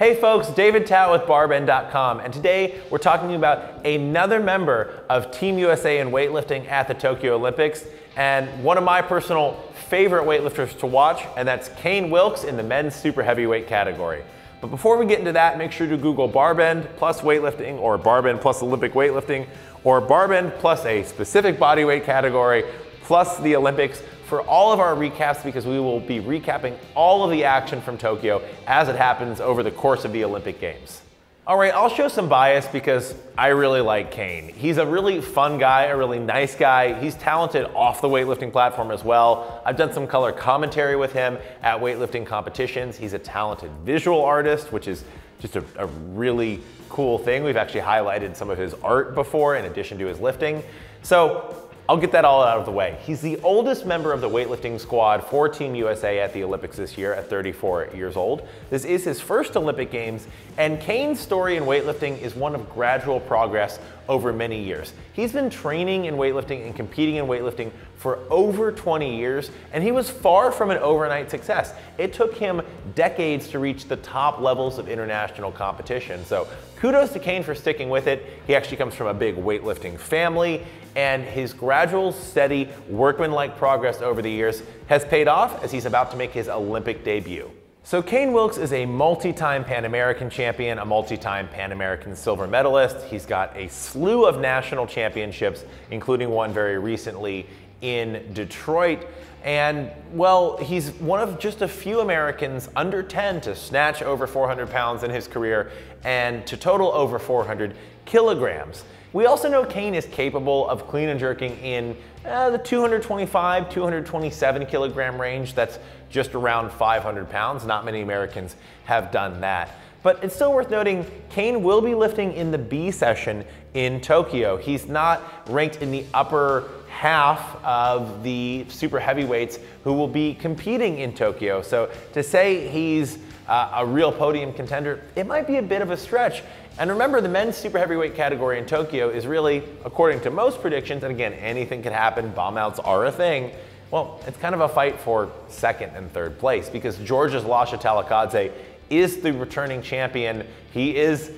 Hey folks, David Tao with BarBend.com, and today we're talking about another member of Team USA in weightlifting at the Tokyo Olympics, and one of my personal favorite weightlifters to watch, and that's Caine Wilkes in the men's super heavyweight category. But before we get into that, make sure to Google BarBend plus weightlifting, or BarBend plus Olympic weightlifting, or BarBend plus a specific bodyweight category, plus the Olympics, for all of our recaps, because we will be recapping all of the action from Tokyo as it happens over the course of the Olympic Games. All right, I'll show some bias because I really like Caine. He's a really fun guy, a really nice guy. He's talented off the weightlifting platform as well. I've done some color commentary with him at weightlifting competitions. He's a talented visual artist, which is just a really cool thing. We've actually highlighted some of his art before in addition to his lifting. So I'll get that all out of the way. He's the oldest member of the weightlifting squad for Team USA at the Olympics this year at 34 years old. This is his first Olympic Games, and Caine's story in weightlifting is one of gradual progress over many years. He's been training in weightlifting and competing in weightlifting for over 20 years, and he was far from an overnight success. It took him decades to reach the top levels of international competition. So kudos to Caine for sticking with it. He actually comes from a big weightlifting family, and his gradual, steady, workmanlike progress over the years has paid off as he's about to make his Olympic debut. So Caine Wilkes is a multi-time Pan American champion, a multi-time Pan American silver medalist. He's got a slew of national championships, including one very recently in Detroit. And, well, he's one of just a few Americans under 10 to snatch over 400 pounds in his career and to total over 400 kilograms. We also know Caine is capable of clean and jerking in the 225, 227 kilogram range. That's just around 500 pounds. Not many Americans have done that. But it's still worth noting, Caine will be lifting in the B session in Tokyo. He's not ranked in the upper half of the super heavyweights who will be competing in Tokyo. So to say he's a real podium contender, it might be a bit of a stretch. And remember, the men's super heavyweight category in Tokyo is really, according to most predictions, and again, anything can happen, bomb outs are a thing, well, it's kind of a fight for second and third place because Georgia's Lasha Talakhadze is the returning champion. He is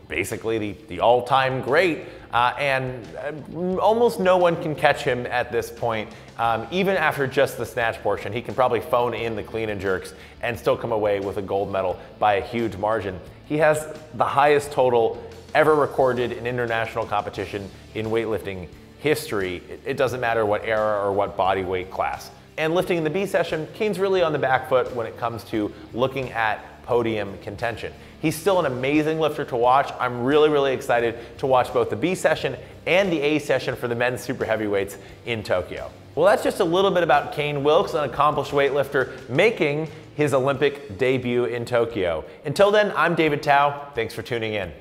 basically the all-time great, and almost no one can catch him at this point. Even after just the snatch portion, he can probably phone in the clean and jerks and still come away with a gold medal by a huge margin. He has the highest total ever recorded in international competition in weightlifting history. It doesn't matter what era or what body weight class. And lifting in the B session, Caine's really on the back foot when it comes to looking at podium contention. He's still an amazing lifter to watch. I'm really excited to watch both the B session and the A session for the men's super heavyweights in Tokyo. Well, that's just a little bit about Caine Wilkes, an accomplished weightlifter making his Olympic debut in Tokyo. Until then, I'm David Tao. Thanks for tuning in.